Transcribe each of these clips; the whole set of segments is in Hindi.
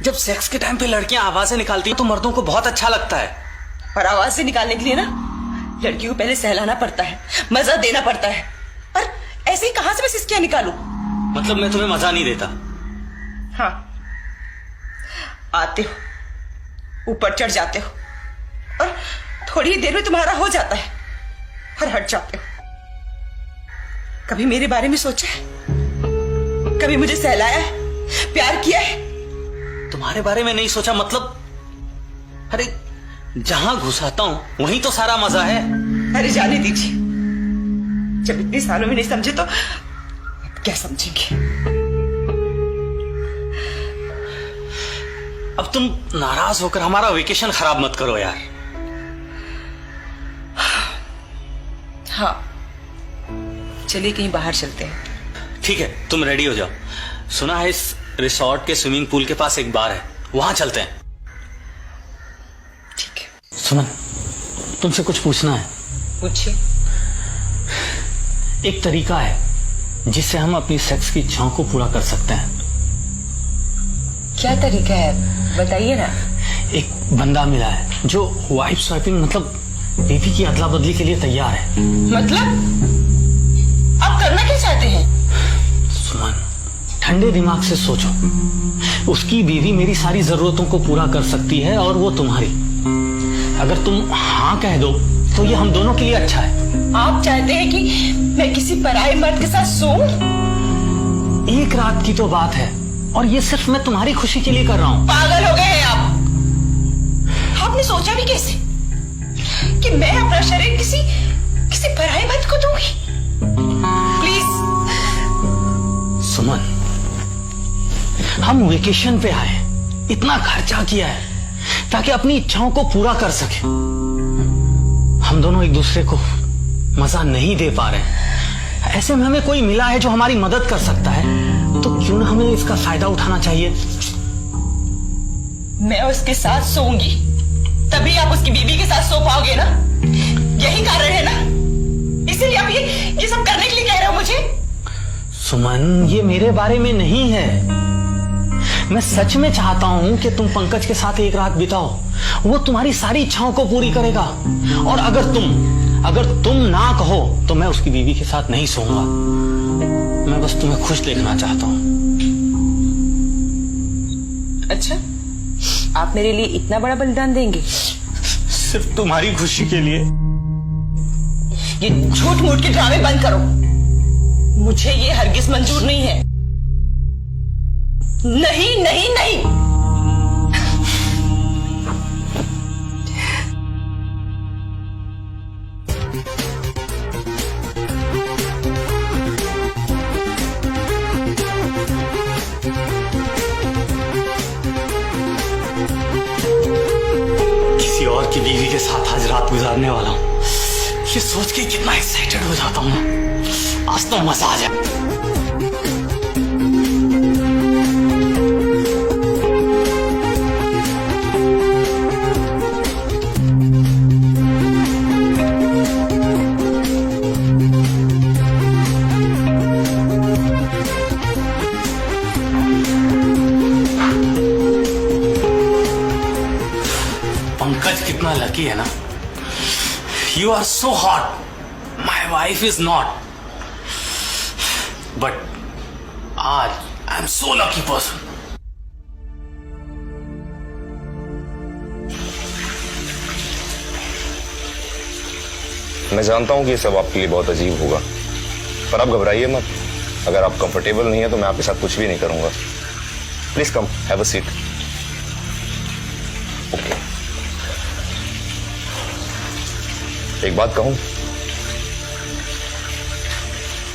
जब सेक्स के टाइम पे लड़कियां आवाजें निकालती हैं तो मर्दों को बहुत अच्छा लगता है। और आवाज से निकालने के लिए ना लड़कियों को पहले सहलाना पड़ता है, मजा देना पड़ता है। और ऐसे ही कहां से मैं सिस्कियां निकालूं? मतलब मैं तुम्हें मजा नहीं देता? हाँ, आते हो, ऊपर चढ़ जाते हो और थोड़ी ही देर में तुम्हारा हो जाता है और हट जाते हो। कभी मेरे बारे में सोचा है? कभी मुझे सहलाया है, प्यार किया है? तुम्हारे बारे में नहीं सोचा मतलब? अरे जहां घुसाता हूं वहीं तो सारा मजा है। अरे जाने दीजिए, जब इतने सालों में नहीं समझे तो अब क्या समझेंगे? अब तुम नाराज होकर हमारा वेकेशन खराब मत करो यार। हाँ, चलिए कहीं बाहर चलते हैं। ठीक है, तुम रेडी हो जाओ। सुना है इस रिसोर्ट के स्विमिंग पूल के पास एक बार है, वहां चलते हैं। ठीक है। सुमन, तुमसे कुछ पूछना है। पूछिए। एक तरीका है जिससे हम अपनी सेक्स की इच्छाओं को पूरा कर सकते हैं। क्या तरीका है, बताइए ना। एक बंदा मिला है जो वाइफ स्वैपिंग मतलब बेबी की अदला बदली के लिए तैयार है। मतलब आप करना क्या चाहते हैं? सुमन, ठंडे दिमाग से सोचो। उसकी बीवी मेरी सारी जरूरतों को पूरा कर सकती है और वो तुम्हारी। अगर तुम हाँ कह दो तो ये हम दोनों के लिए अच्छा है। आप चाहते हैं कि मैं किसी पराये मर्द के साथ सोऊं? एक रात की तो बात है और ये सिर्फ मैं तुम्हारी खुशी के लिए कर रहा हूँ। पागल हो गए हैं आप? आपने सोचा भी कैसे कि मैं अपना शरीर किसी पराये मर्द को दूंगी? प्लीज। सुमन, हम वेकेशन पे आए, इतना खर्चा किया है ताकि अपनी इच्छाओं को पूरा कर सके। हम दोनों एक दूसरे को मजा नहीं दे पा रहे। ऐसे में हमें कोई मिला है जो हमारी मदद कर सकता है, तो क्यों ना हमें इसका फायदा उठाना चाहिए। मैं उसके साथ सोऊंगी, तभी आप उसकी बीवी के साथ सो पाओगे ना? यही कारण है ना, इसीलिए आप ये सब करने के लिए कह रहे हो मुझे? सुमन, ये मेरे बारे में नहीं है। मैं सच में चाहता हूं कि तुम पंकज के साथ एक रात बिताओ। वो तुम्हारी सारी इच्छाओं को पूरी करेगा। और अगर तुम ना कहो तो मैं उसकी बीवी के साथ नहीं सोऊंगा। मैं बस तुम्हें खुश देखना चाहता हूं। अच्छा, आप मेरे लिए इतना बड़ा बलिदान देंगे? सिर्फ तुम्हारी खुशी के लिए। ये झूठ मूठ के ड्रामे बंद करो। मुझे ये हरगिज मंजूर नहीं है। नहीं नहीं नहीं। किसी और की बीवी के साथ आज रात गुजारने वाला हूं। ये सोच के कितना एक्साइटेड हो जाता हूं ना। आज तो मजा आ जाए। पंकज कितना लकी है ना। You are so hot. My wife is not. But आज I am so lucky person. मैं जानता हूं कि ये सब आपके लिए बहुत अजीब होगा, पर आप घबराइए मत। अगर आप कंफर्टेबल नहीं है तो मैं आपके साथ कुछ भी नहीं करूंगा। Please come, have a seat. Okay, एक बात कहूं,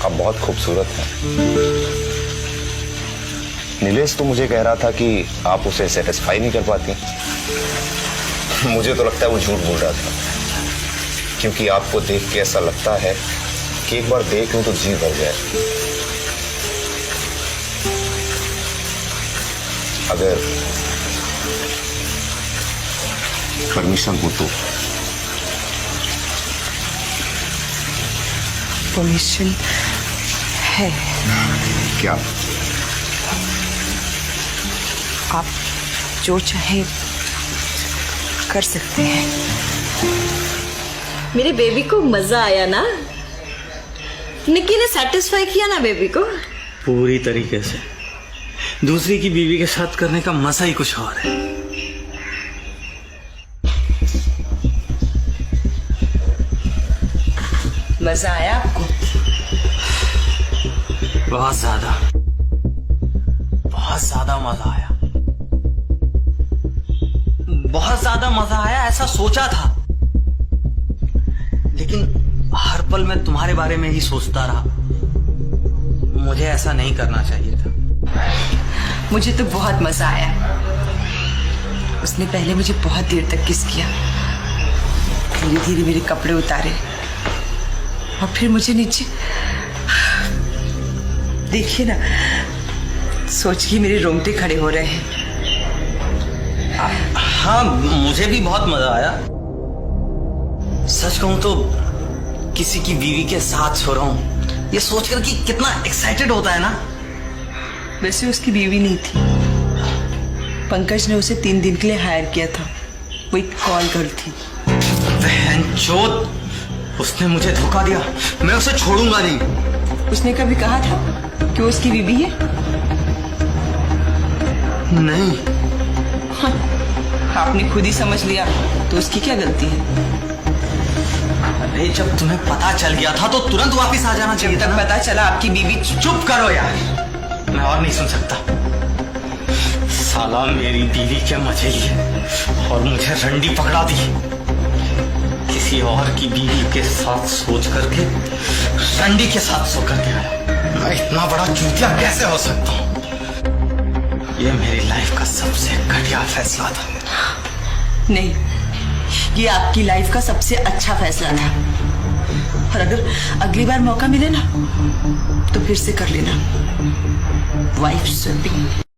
आप बहुत खूबसूरत हैं। नीलेश तो मुझे कह रहा था कि आप उसे सेटिस्फाई नहीं कर पाती। मुझे तो लगता है वो झूठ बोल रहा था, क्योंकि आपको देख के ऐसा लगता है कि एक बार देख लूं तो जी भर जाए। अगर परमिशन हो तो। परमिशन है। क्या? आप जो चाहे कर सकते हैं। मेरे बेबी को मजा आया ना? निक्की ने सेटिस्फाई किया ना बेबी को? पूरी तरीके से। दूसरी की बीवी के साथ करने का मजा ही कुछ और है। मजा आया आपको? बहुत ज्यादा मजा आया। बहुत ज्यादा मजा आया ऐसा सोचा था, लेकिन हर पल मैं तुम्हारे बारे में ही सोचता रहा। मुझे ऐसा नहीं करना चाहिए था। मुझे तो बहुत मजा आया। उसने पहले मुझे बहुत देर तक किस किया, धीरे धीरे मेरे कपड़े उतारे और फिर मुझे नीचे। देखिए ना, सोच के मेरे रोंगटे खड़े हो रहे हैं। हाँ, मुझे भी बहुत मजा आया। सच कहूं तो किसी की बीवी के साथ सो रहा हूं, ये सोचकर कि कितना एक्साइटेड होता है ना। वैसे उसकी बीवी नहीं थी, पंकज ने उसे 3 दिन के लिए हायर किया था। वो एक कॉल गर्ल थी। बहनचोद, उसने मुझे धोखा दिया। मैं उसे छोड़ूंगा नहीं। उसने कभी कहा था कि वो उसकी बीवी है? नहीं। आपने खुद ही समझ लिया तो उसकी क्या गलती है? अरे जब तुम्हें पता चल गया था तो तुरंत वापस आ जाना चाहिए था ना। पता चला आपकी बीवी। चुप करो यार, मैं और नहीं सुन सकता। साला मेरी बीवी के मजे लिए और मुझे रंडी पकड़ा दी। किसी और की बीवी के साथ सोच करके रंडी के साथ सो करके आया। मैं इतना बड़ा चूतिया कैसे हो सकता हूँ? ये मेरी लाइफ का सबसे घटिया फैसला था। नहीं, ये आपकी लाइफ का सबसे अच्छा फैसला था। और अगर अगली बार मौका मिले ना तो फिर से कर लेना वाइफ स्वैपिंग।